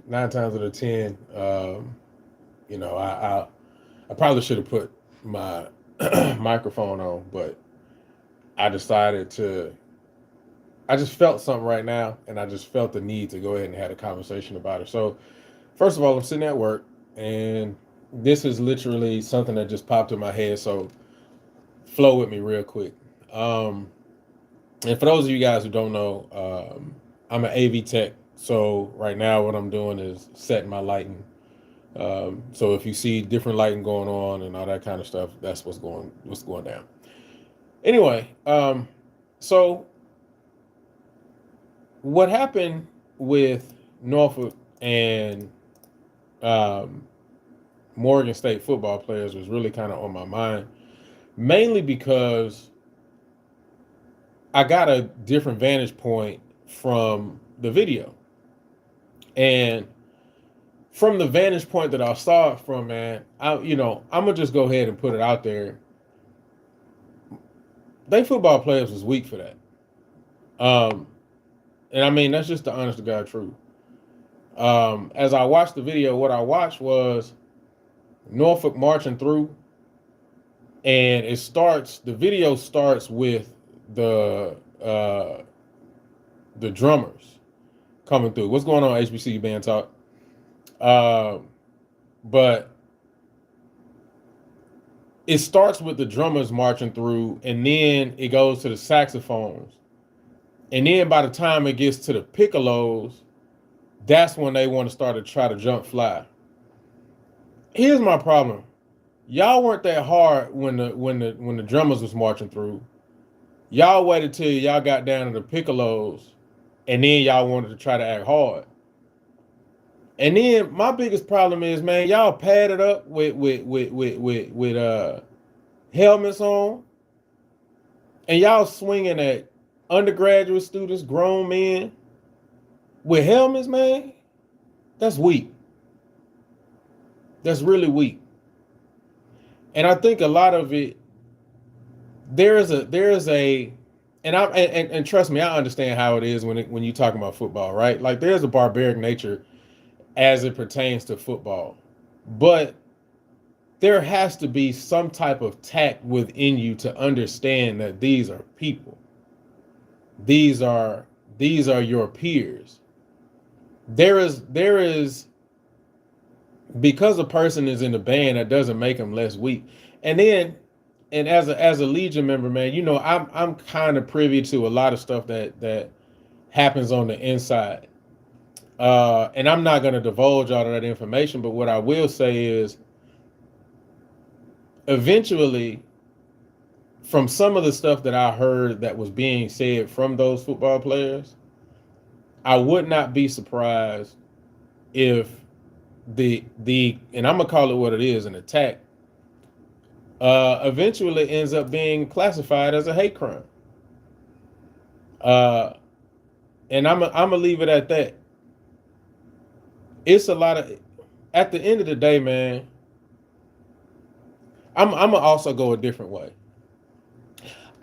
nine times out of ten, you know, I probably should have put my microphone on, but I decided to. I just felt something right now, and I just felt the need to go ahead and have a conversation about it. So, first of all, I'm sitting at work, and this is literally something that just popped in my head. So, flow with me real quick. Um, and for those of you guys who don't know, I'm an AV tech. So right now, what I'm doing is setting my lighting. So if you see different lighting going on and all that kind of stuff, that's what's going down. Anyway, so what happened with Norfolk and um, Morgan State football players was really kind of on my mind, mainly because I got a different vantage point from the video. And from the vantage point that I saw it from, man, I'm gonna just go ahead and put it out there. They football players was weak for that. Um, and I mean that's just the honest to God truth. As I watched the video, what I watched was Norfolk marching through, and it starts. The video starts with the uh, the drummers coming through. What's going on, HBCU band talk? Uh, but it starts with the drummers marching through, and then it goes to the saxophones, and then by the time it gets to the piccolos, that's when they want to start to try to jump fly. Here's my problem: y'all weren't that hard when the drummers was marching through. Y'all waited till y'all got down to the piccolos, and then y'all wanted to try to act hard. And then my biggest problem is, man, y'all padded up with helmets on, and y'all swinging at undergraduate students, grown men with helmets, man. That's weak. That's really weak. And I think a lot of it, there is a, and trust me, I understand how it is when you talking about football, right? Like there's a barbaric nature as it pertains to football, but there has to be some type of tact within you to understand that these are people. These are your peers. There is because a person is in the band, that doesn't make them less weak. And then, and as a Legion member, man, I'm kind of privy to a lot of stuff that happens on the inside. And I'm not going to divulge all of that information, but what I will say is, eventually, from some of the stuff that I heard that was being said from those football players, I would not be surprised if the and I'm gonna call it what it is, an attack, eventually ends up being classified as a hate crime. Uh, and I'm gonna leave it at that. It's a lot of. At the end of the day, man, I'm gonna also go a different way.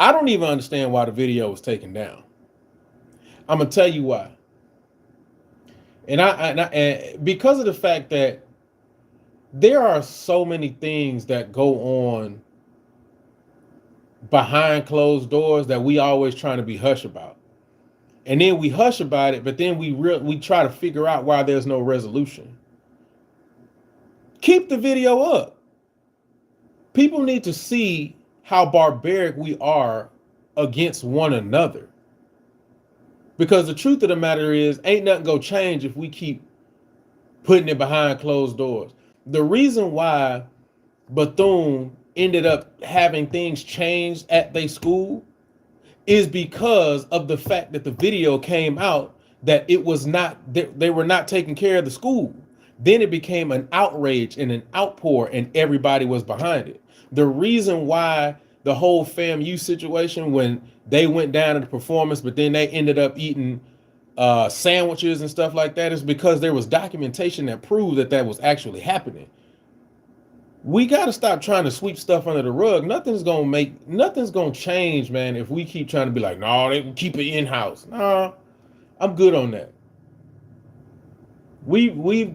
I don't even understand why the video was taken down. I'm gonna tell you why. And because of the fact that there are so many things that go on behind closed doors that we always trying to be hush about, and then we hush about it, but then we try to figure out why there's no resolution. Keep the video up. People need to see how barbaric we are against one another. Because the truth of the matter is, ain't nothing gonna change if we keep putting it behind closed doors. The reason why Bethune ended up having things changed at their school is because of the fact that the video came out that it was not, they were not taking care of the school. Then it became an outrage and an outpour, and everybody was behind it. The reason why the whole FAMU situation, when they went down to the performance, but then they ended up eating sandwiches and stuff like that, is because there was documentation that proved that was actually happening. We got to stop trying to sweep stuff under the rug. Nothing's gonna change, man, if we keep trying to be like, no, they can keep it in house. Nah, I'm good on that. We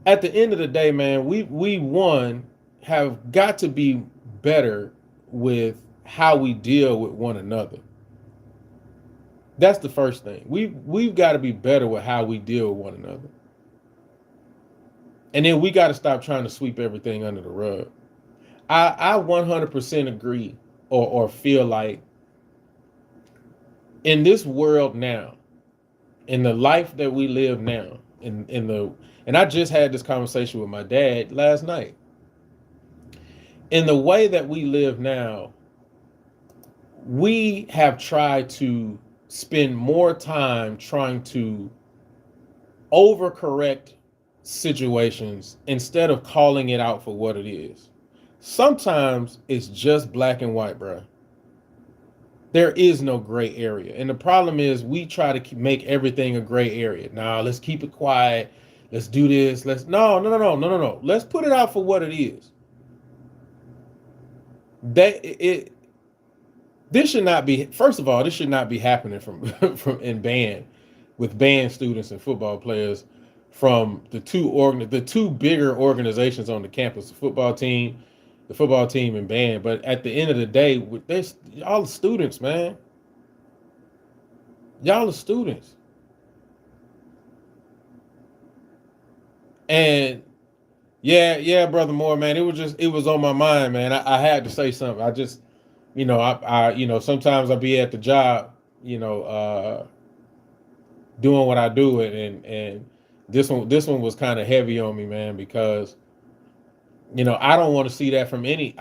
at the end of the day, man, we one have got to be better with how we deal with one another. That's the first thing. We've got to be better with how we deal with one another. And then we got to stop trying to sweep everything under the rug. I 100% agree or feel like in this world now, in the life that we live now, and I just had this conversation with my dad last night. In the way that we live now, we have tried to spend more time trying to overcorrect situations instead of calling it out for what it is. Sometimes it's just black and white, bro. There is no gray area. And the problem is we try to make everything a gray area. Nah, let's keep it quiet. Let's do this. No. Let's put it out for what it is. This should not be, first of all, this should not be happening from in band with band students and football players from the two bigger organizations on the campus, the football team and band. But at the end of the day, with this, y'all are students, man. Y'all are students. And yeah, Brother Moore, man, it was on my mind, man. I had to say something. I just, I sometimes I be at the job, doing what I do, and this one was kind of heavy on me, man, because I don't want to see that from any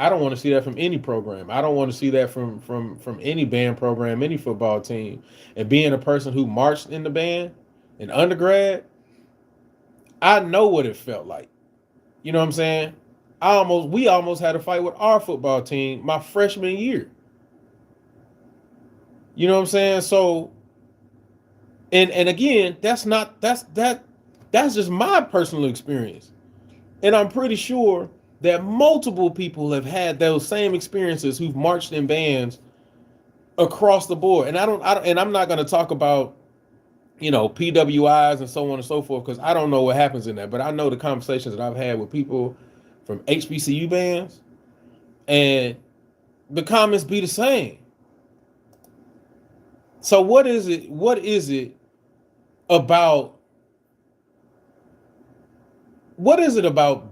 program. I don't want to see that from any band program, any football team. And being a person who marched in the band in undergrad, I know what it felt like. You know what I'm saying? We almost had a fight with our football team my freshman year. You know what I'm saying? So, and again, that's just my personal experience. And I'm pretty sure that multiple people have had those same experiences who've marched in bands across the board. And I'm not going to talk about, PWIs and so on and so forth, because I don't know what happens in that. But I know the conversations that I've had with people from HBCU bands, and the comments be the same. So what is it about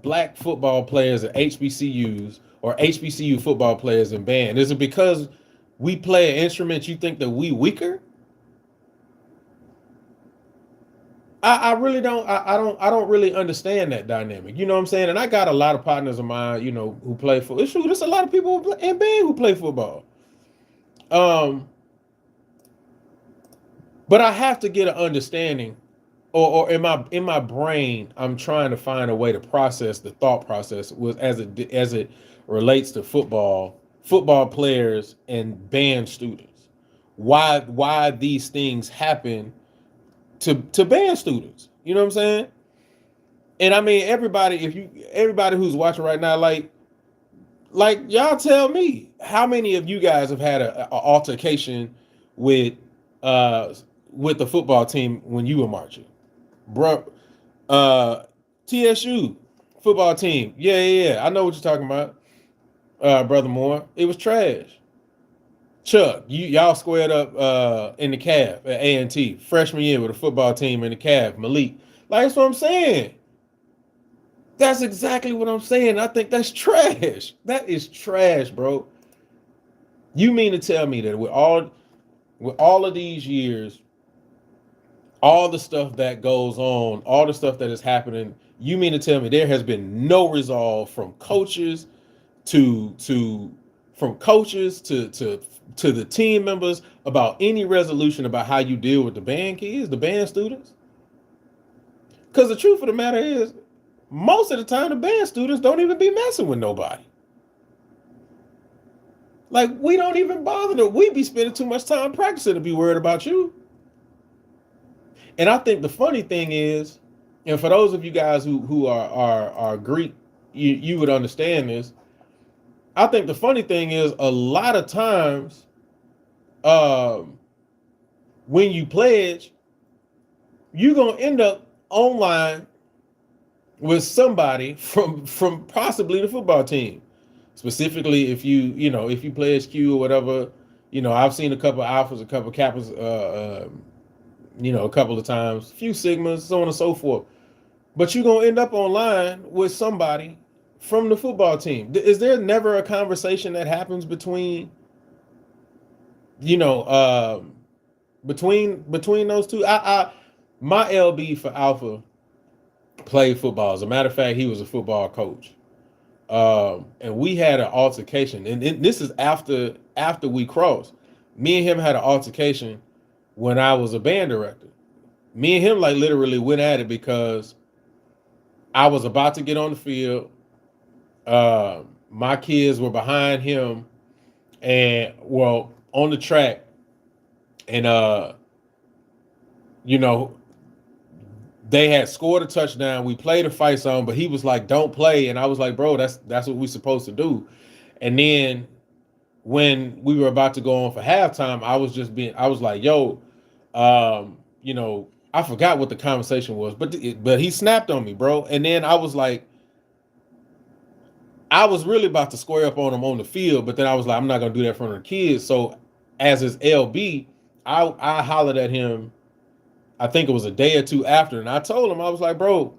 black football players at HBCUs or HBCU football players in band? Is it because we play an instrument you think that we weaker? I really don't. I don't really understand that dynamic. You know what I'm saying? And I got a lot of partners of mine, who play football. It's true. There's a lot of people in band who play football. But I have to get an understanding, or in my brain, I'm trying to find a way to process the thought process as it relates to football players and band students. Why these things happen to band students? You know what I'm saying? And I mean, everybody who's watching right now, like y'all tell me, how many of you guys have had a altercation with the football team when you were marching? Bro, TSU football team. Yeah. I know what you're talking about, Brother Moore. It was trash. Chuck, y'all squared up in the calf at A&T freshman year with a football team in the calf. Malik, like, that's what I'm saying. That's exactly what I'm saying. I think that's trash. That is trash, bro. You mean to tell me that with all of these years, all the stuff that goes on, all the stuff that is happening, you mean to tell me there has been no resolve from coaches to the team members about any resolution about how you deal with the band kids, the band students? Because the truth of the matter is, most of the time the band students don't even be messing with nobody. Like, we don't even bother them. We be spending too much time practicing to be worried about you. And I think the funny thing is, and for those of you guys who are Greek, you would understand this. I think the funny thing is, a lot of times, when you pledge, you're gonna end up online with somebody from possibly the football team. Specifically, if you play SQ or whatever, I've seen a couple of alphas, a couple of kappas, a couple of times, a few sigmas, so on and so forth. But you're gonna end up online with somebody from the football team. Is there never a conversation that happens between, you know, between those two? My LB for Alpha played football. As a matter of fact, he was a football coach. And we had an altercation, and this is after we crossed. Me and him had an altercation when I was a band director. Me and him like literally went at it because I was about to get on the field. My kids were behind him, and well on the track, and you know they had scored a touchdown. We played a fight zone, but he was like, "Don't play," and I was like, "Bro, that's what we're supposed to do." And then when we were about to go on for halftime, I was like, "Yo, I forgot what the conversation was, but he snapped on me, bro." And then I was like, I was really about to square up on him on the field, but then I was like, I'm not gonna do that in front of the kids. So as his LB, I hollered at him. I think it was a day or two after, and I told him, I was like, bro,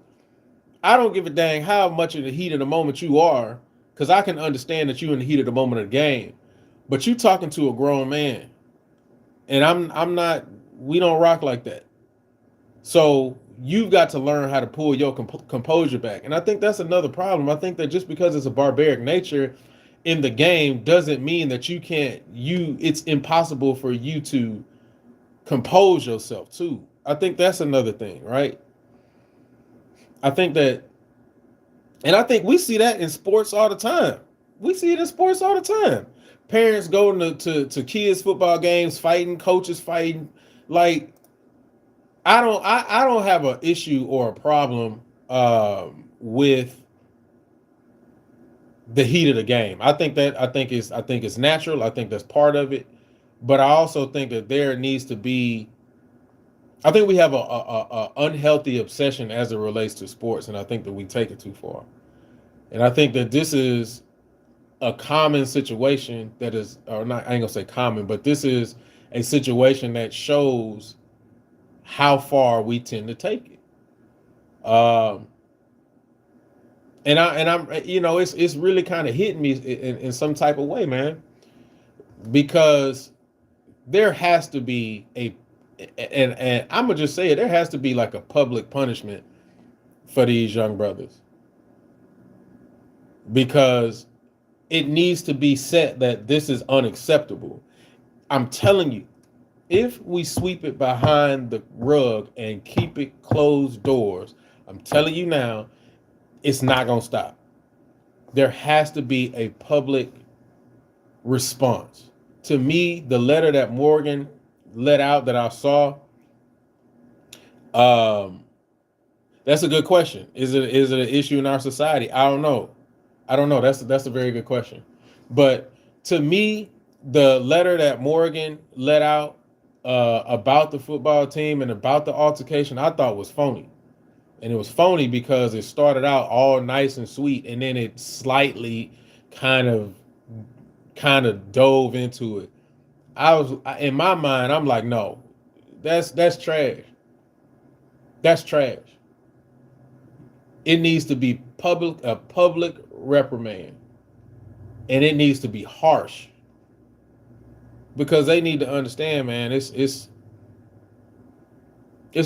I don't give a dang how much in the heat of the moment you are, because I can understand that you in the heat of the moment of the game, but you talking to a grown man, and I'm not. We don't rock like that. So you've got to learn how to pull your composure back, and I think that's another problem. I think that just because it's a barbaric nature in the game doesn't mean that you can't. It's impossible for you to compose yourself too. I think that's another thing, right? I think that, and I think we see that in sports all the time. We see it in sports all the time. Parents going to kids' football games, fighting, coaches fighting. Like, I don't have an issue or a problem with the heat of the game. I think it's natural. I think that's part of it. But I also think that there needs to be. I think we have a unhealthy obsession as it relates to sports, and I think that we take it too far. And I think that this is a common situation that is, or not, I ain't gonna say common, but this is a situation that shows how far we tend to take it. It's really kind of hitting me in some type of way, man, because there has to be and I'm gonna just say it, there has to be like a public punishment for these young brothers, because it needs to be set that this is unacceptable. I'm telling you, if we sweep it behind the rug and keep it closed doors, I'm telling you now, it's not gonna stop. There has to be a public response. To me, the letter that Morgan let out that I saw, that's a good question. Is it an issue in our society? I don't know. That's a very good question. But to me, the letter that Morgan let out about the football team and about the altercation, I thought was phony. And it was phony because it started out all nice and sweet, and then it slightly kind of dove into it. In my mind, I'm like, no, that's trash. That's trash. It needs to be a public reprimand, and it needs to be harsh, because they need to understand, man. It's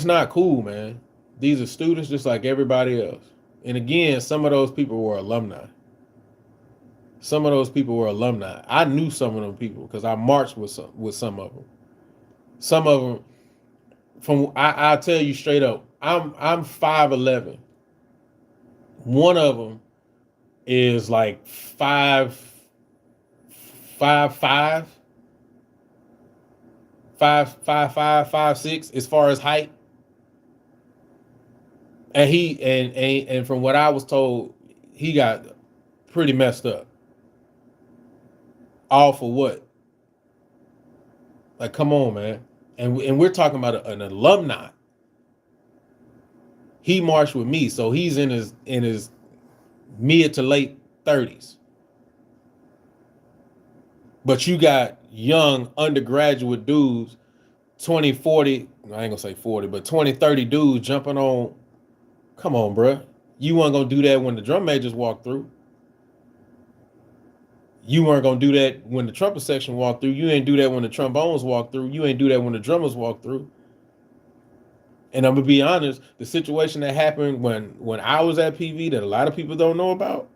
not cool, man. These are students just like everybody else. And again, some of those people were alumni. I knew some of them people because I marched with some of them. Some of them, I'll tell you straight up, I'm 5'11". One of them is like 5'5", 5'6" as far as height. And and from what I was told, he got pretty messed up. All for what? Like, come on, man. And we're talking about an alumni. He marched with me, so he's in his mid to late 30s. But you got young undergraduate dudes, 20, 40, I ain't gonna say 40, but 20, 30 dudes jumping on. Come on, bruh. You weren't gonna do that when the drum majors walked through. You weren't gonna do that when the trumpet section walked through. You ain't do that when the trombones walked through. You ain't do that when the drummers walked through. And I'm gonna be honest, the situation that happened when I was at PV that a lot of people don't know about,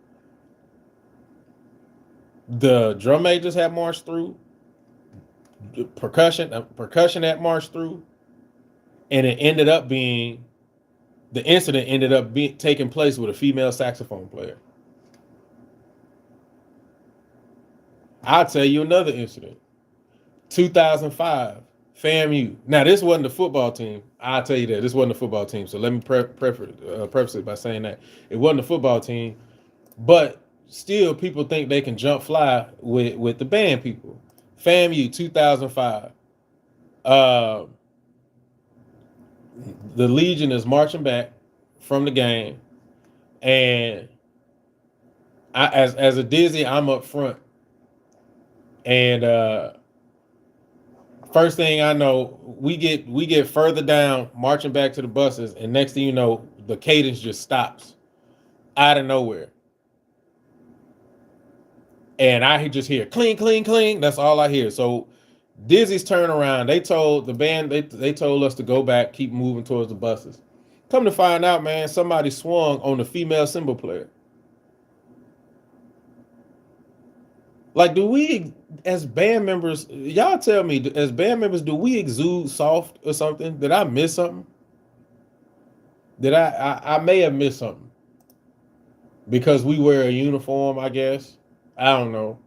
the drum majors had marched through, the percussion that marched through, and it ended up being the incident ended up being taking place with a female saxophone player. I'll tell you another incident. 2005, FAMU. Now, this wasn't the football team. I'll tell you that. This wasn't the football team. So let me preface it by saying that. It wasn't the football team, but still people think they can jump fly with the band people. FAMU 2005. The Legion is marching back from the game, and as a Dizzy, I'm up front. And first thing I know, we get further down, marching back to the buses, and next thing you know, the cadence just stops out of nowhere. And I just hear cling, cling, cling. That's all I hear. So Dizzy's turn around. They told the band, they told us to go back, keep moving towards the buses. Come to find out, man, somebody swung on the female cymbal player. Like, do we, as band members, y'all tell me, as band members, do we exude soft or something? Did I miss something? Did I may have missed something because we wear a uniform, I guess. I don't know.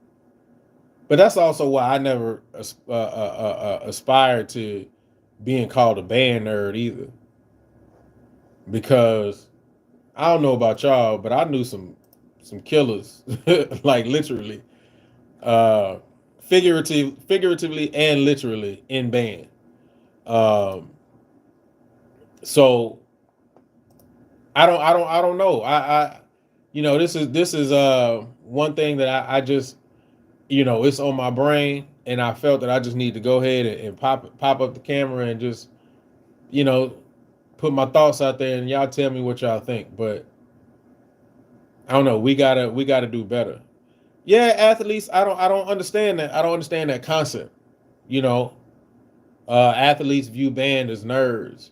But that's also why I never aspired to being called a band nerd either. Because I don't know about y'all, but I knew some killers, like literally, figuratively and literally in band. So I don't know. This is one thing that I just, it's on my brain, and I felt that I just need to go ahead and pop up the camera and just, put my thoughts out there, and y'all tell me what y'all think. But I don't know. We gotta do better. Yeah, athletes. I don't understand that. I don't understand that concept. Athletes view band as nerds.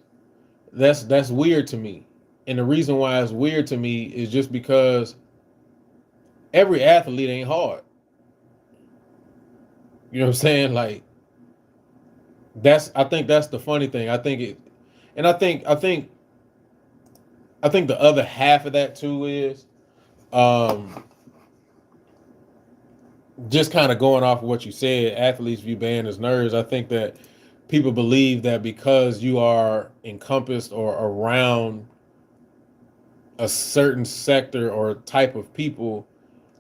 That's weird to me. And the reason why it's weird to me is just because every athlete ain't hard. You know what I'm saying? Like, I think that's the funny thing. I think the other half of that too is just kind of going off of what you said, athletes view band as nerds. I think that people believe that because you are encompassed or around a certain sector or type of people,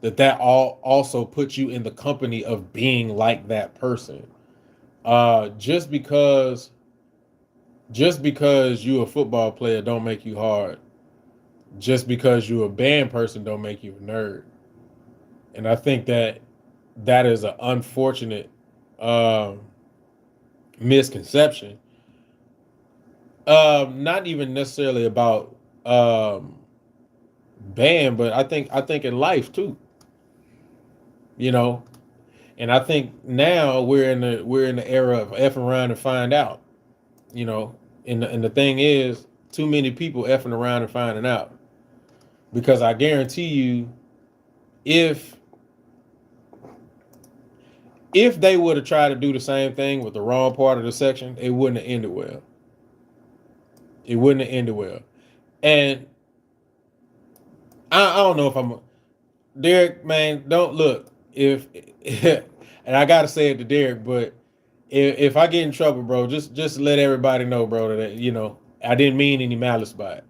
that all also puts you in the company of being like that person. Just because you're a football player don't make you hard. Just because you're a band person don't make you a nerd. And I think that is an unfortunate misconception. Not even necessarily about band, but I think in life too. And I think now we're in the era of effing around and find out. And the thing is, too many people effing around and finding out. Because I guarantee you, if they would have tried to do the same thing with the wrong part of the section, it wouldn't have ended well. It wouldn't have ended well. And I don't know if I'm Derek, man, don't look. If and I gotta say it to Derek, but if I get in trouble, bro, just let everybody know, bro, that I didn't mean any malice by it.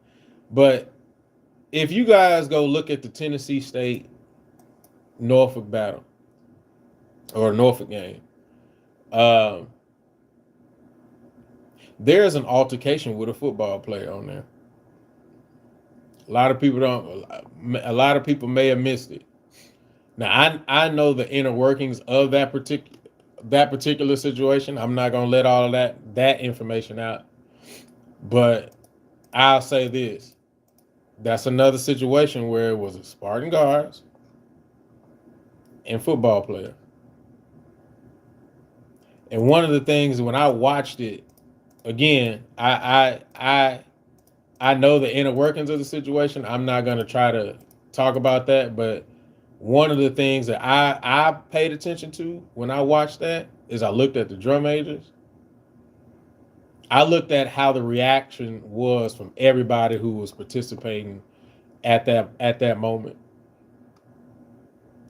But if you guys go look at the Tennessee State Norfolk battle or Norfolk game, there's an altercation with a football player on there. A lot of people don't. A lot of people may have missed it. Now I know the inner workings of that particular situation. I'm not gonna let all of that information out, but I'll say this: that's another situation where it was a Spartan guards and football player. And one of the things when I watched it again, I know the inner workings of the situation. I'm not gonna try to talk about that, but one of the things that I paid attention to when I watched that is I looked at the drum majors. I looked at how the reaction was from everybody who was participating at that moment.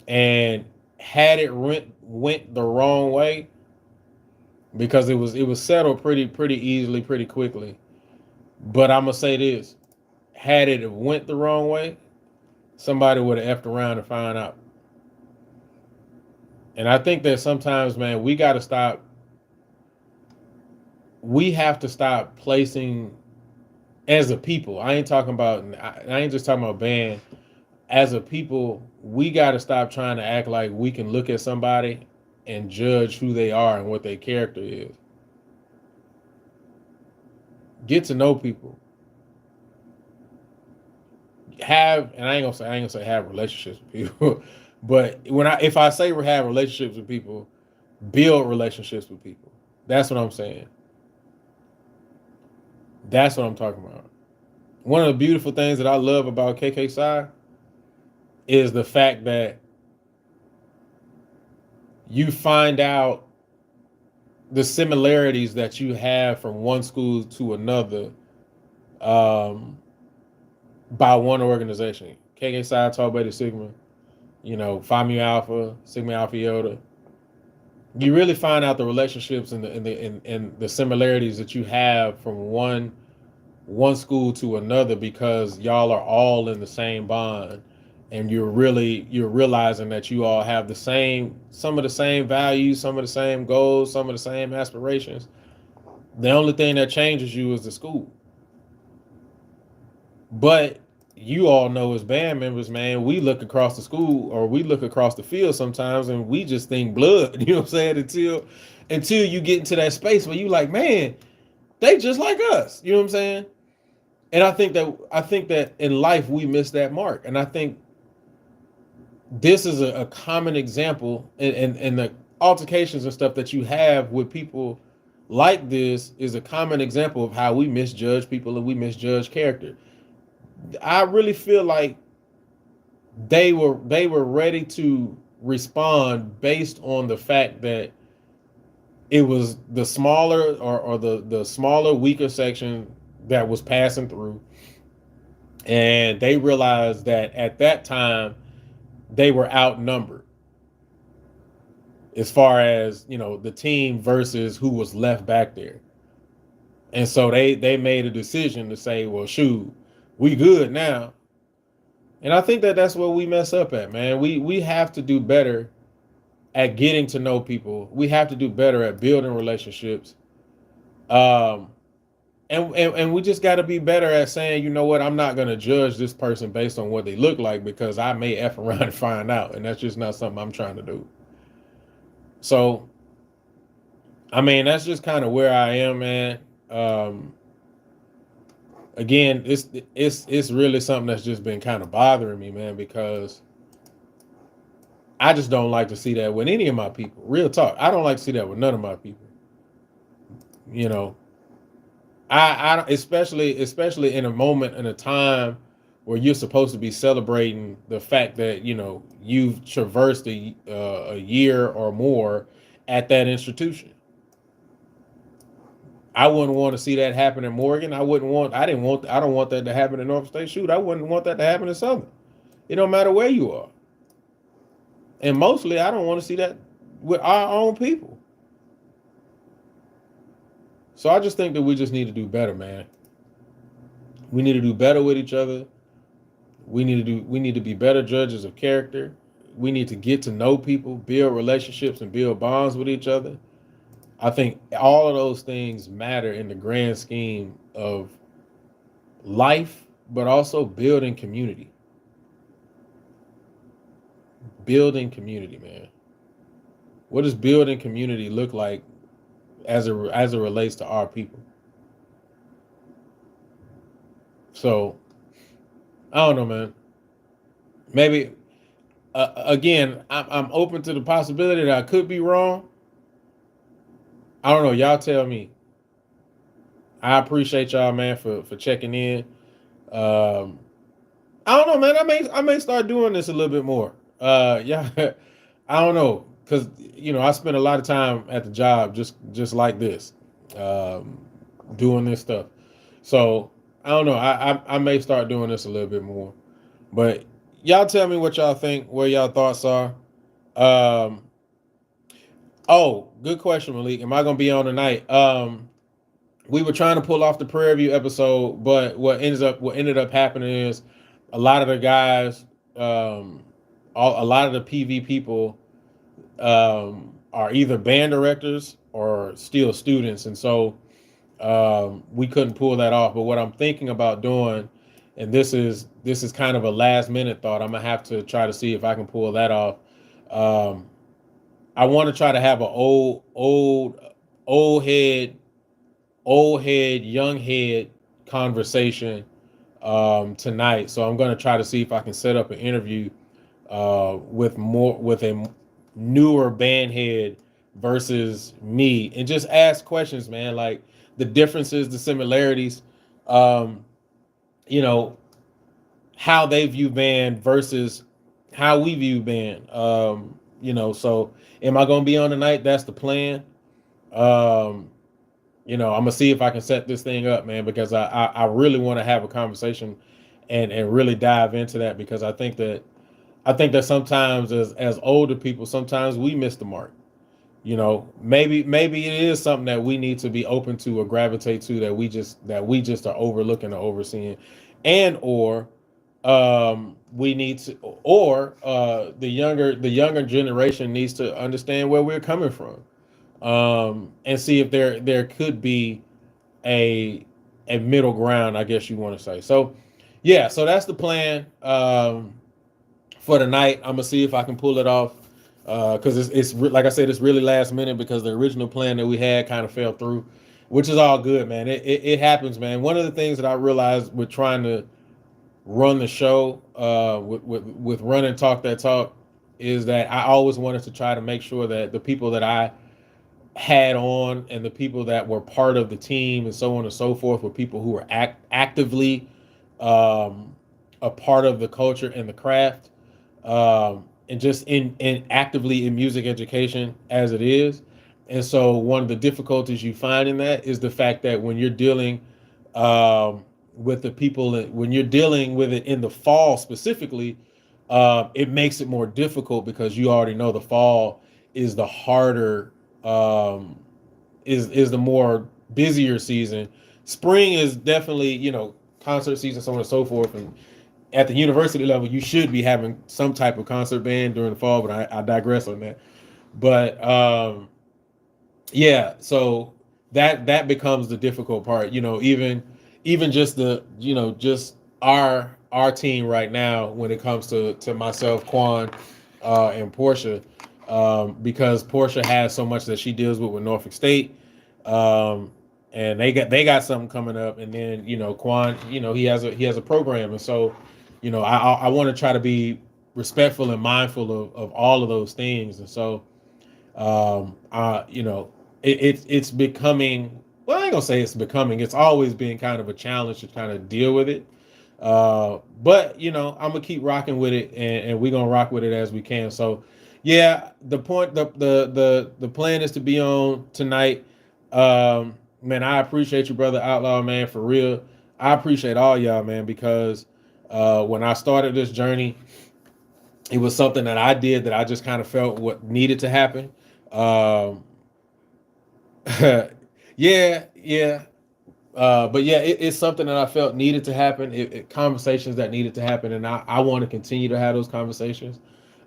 And had it went the wrong way, because it was settled pretty easily, pretty quickly. But I'm gonna say this: had it went the wrong way, somebody would have effed around and found out. And I think that sometimes, man, we got to stop. We have to stop placing, as a people. I ain't talking about. I ain't just talking about band. As a people, we got to stop trying to act like we can look at somebody and judge who they are and what their character is. Get to know people. And I ain't gonna say have relationships with people, but if I say we have relationships with people, build relationships with people. That's what I'm saying. That's what I'm talking about. One of the beautiful things that I love about KK is the fact that you find out the similarities that you have from one school to another, by one organization. KK Tau Beta Sigma, Phi Mu Alpha, Sigma Alpha Iota. You really find out the relationships and the similarities that you have from one school to another, because y'all are all in the same bond, and you're realizing that you all have some of the same values, some of the same goals, some of the same aspirations. The only thing that changes you is the school. But you all know, as band members, man, we look across the school or we look across the field sometimes and we just think blood, you know what I'm saying? Until you get into that space where you like, man, they just like us. You know what I'm saying? And I think that in life we miss that mark. And I think this is a common example, and the altercations and stuff that you have with people like this is a common example of how we misjudge people and we misjudge character. I really feel like they were ready to respond based on the fact that it was the smaller or the smaller, weaker section that was passing through. And they realized that at that time they were outnumbered as far as, the team versus who was left back there. And so they made a decision to say, well, shoot, we good now. And I think that that's where we mess up at, man. We have to do better at getting to know people. We have to do better at building relationships. And we just got to be better at saying, you know what, I'm not going to judge this person based on what they look like, because I may F around and find out. And that's just not something I'm trying to do. So, I mean, that's just kind of where I am, man. Again, it's really something that's just been kind of bothering me, man, because I just don't like to see that with any of my people. Real talk. I don't like to see that with none of my people. I especially in a moment, in a time where you're supposed to be celebrating the fact that, you've traversed a year or more at that institution. I wouldn't want to see that happen in Morgan. I don't want that to happen in Norfolk State. Shoot, I wouldn't want that to happen in Southern. It don't matter where you are. And mostly, I don't want to see that with our own people. So I just think that we just need to do better, man. We need to do better with each other. We need to be better judges of character. We need to get to know people, build relationships, and build bonds with each other. I think all of those things matter in the grand scheme of life, but also building community. Building community, man. What does building community look like as it relates to our people? So I don't know, man. Maybe again, I'm open to the possibility that I could be wrong. I don't know. Y'all tell me. I appreciate y'all, man, for checking in. Um, I don't know, man. I may start doing this a little bit more. Yeah, I don't know, cause I spend a lot of time at the job just like this, um, doing this stuff. So I don't know. I may start doing this a little bit more. But y'all tell me what y'all think, what y'all thoughts are. Um, oh, good question, Malik. Am I gonna be on tonight? We were trying to pull off the Prairie View episode, but what ended up happening is a lot of the guys, a lot of the PV people, are either band directors or still students, and so we couldn't pull that off. But what I'm thinking about doing, and this is kind of a last minute thought, I'm gonna have to try to see if I can pull that off. Um, I want to try to have an old head young head conversation tonight. So I'm going to try to see if I can set up an interview with a newer band head versus me, and just ask questions, man, like the differences, the similarities, um, you know, how they view band versus how we view band. So am I going to be on tonight? That's the plan. Um, I'm gonna see if I can set this thing up, man, because I really want to have a conversation and really dive into that, because I think that sometimes as older people, sometimes we miss the mark. Maybe it is something that we need to be open to or gravitate to, that we just are overlooking or overseeing, and or we need to, or the younger generation needs to understand where we're coming from, and see if there could be a a middle ground, I guess you want to say. So, yeah, so that's the plan for tonight. I'm gonna see if I can pull it off, because like I said, it's really last minute, because the original plan that we had kind of fell through, which is all good, man. It happens, man. One of the things that I realized with trying to run the show, with run and talk that talk, is that I always wanted to try to make sure that the people that I had on and the people that were part of the team and so on and so forth were people who were actively um, a part of the culture and the craft, and just in actively in music education as it is. And so one of the difficulties you find in that is the fact that when you're dealing with the people, when you're dealing with it in the fall specifically, it makes it more difficult, because you already know the fall is the harder, um, is the more busier season. Spring is definitely, concert season, so on and so forth. And at the university level, you should be having some type of concert band during the fall, but I digress on that. But yeah, so that becomes the difficult part. Even just just our team right now, when it comes to myself, Quan, and Portia, because Portia has so much that she deals with Norfolk State, um, and they got something coming up, and then Quan, he has a program, and so I want to try to be respectful and mindful of all of those things, and so it's becoming, well, I ain't gonna say it's becoming, it's always been kind of a challenge to kind of deal with it. But I'm gonna keep rocking with it, and we're gonna rock with it as we can. So yeah, the plan is to be on tonight. Man, I appreciate you, brother Outlaw, man, for real. I appreciate all y'all, man, because when I started this journey, it was something that I did that I just kind of felt what needed to happen. Um, yeah, yeah. But yeah, it's something that I felt needed to happen. Conversations that needed to happen, and I want to continue to have those conversations.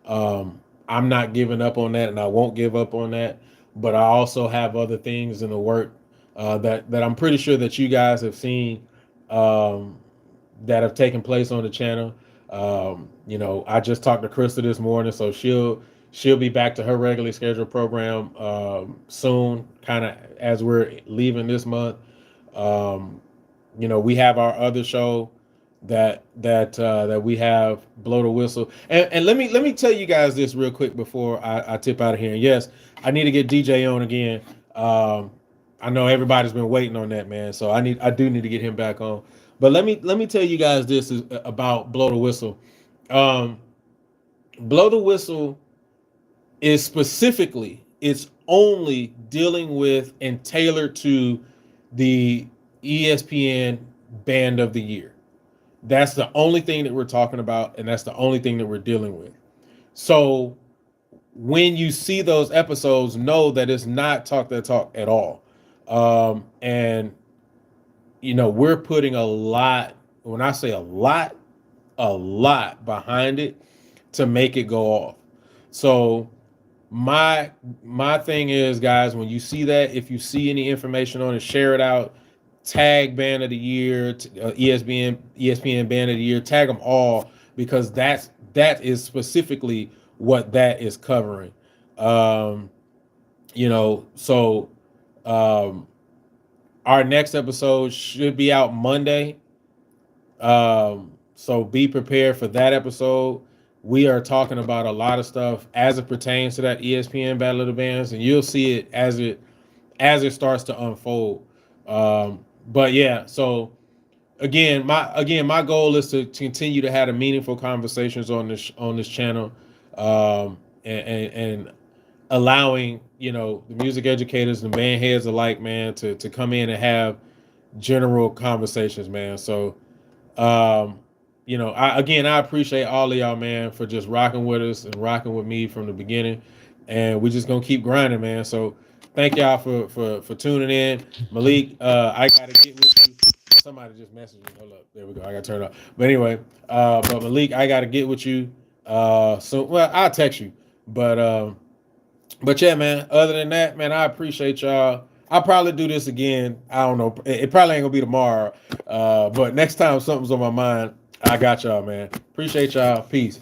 I'm not giving up on that, and I won't give up on that. But I also have other things in the work that I'm pretty sure that you guys have seen. Um, that have taken place on the channel. You know, I just talked to Krista this morning, so she'll be back to her regularly scheduled program soon, kind of as we're leaving this month. Um, you know, we have our other show that we have, Blow the Whistle. And let me tell you guys this real quick before I tip out of here. And yes, I need to get DJ on again. I know everybody's been waiting on that, man. So I do need to get him back on. But let me tell you guys this is about Blow the Whistle. Um, Blow the Whistle is specifically, it's only dealing with and tailored to the ESPN Band of the Year. That's the only thing that we're talking about, and that's the only thing that we're dealing with. So when you see those episodes, know that it's not Talk That Talk at all. And you know, we're putting a lot, when I say a lot behind it to make it go off. So my thing is, guys, when you see that, if you see any information on it, share it out. Tag Band of the Year, ESPN Band of the Year, tag them all, because that is specifically what that is covering. You know, so our next episode should be out Monday. So be prepared for that episode. We are talking about a lot of stuff as it pertains to that ESPN Battle of the Bands, and you'll see it as it starts to unfold. But yeah, so again, my goal is to continue to have a meaningful conversations on this channel, and allowing, you know, the music educators and band heads alike, man, to come in and have general conversations, man. So you know, I appreciate all of y'all, man, for just rocking with us and rocking with me from the beginning, and we're just gonna keep grinding, man. So thank y'all for tuning in. Malik, I gotta get with you. Somebody just messaged me. Hold up, there we go. I gotta turn it off. But anyway, but Malik, I gotta get with you. So well, I'll text you. But yeah, man. Other than that, man, I appreciate y'all. I'll probably do this again. I don't know. It probably ain't gonna be tomorrow. But next time something's on my mind, I got y'all, man. Appreciate y'all. Peace.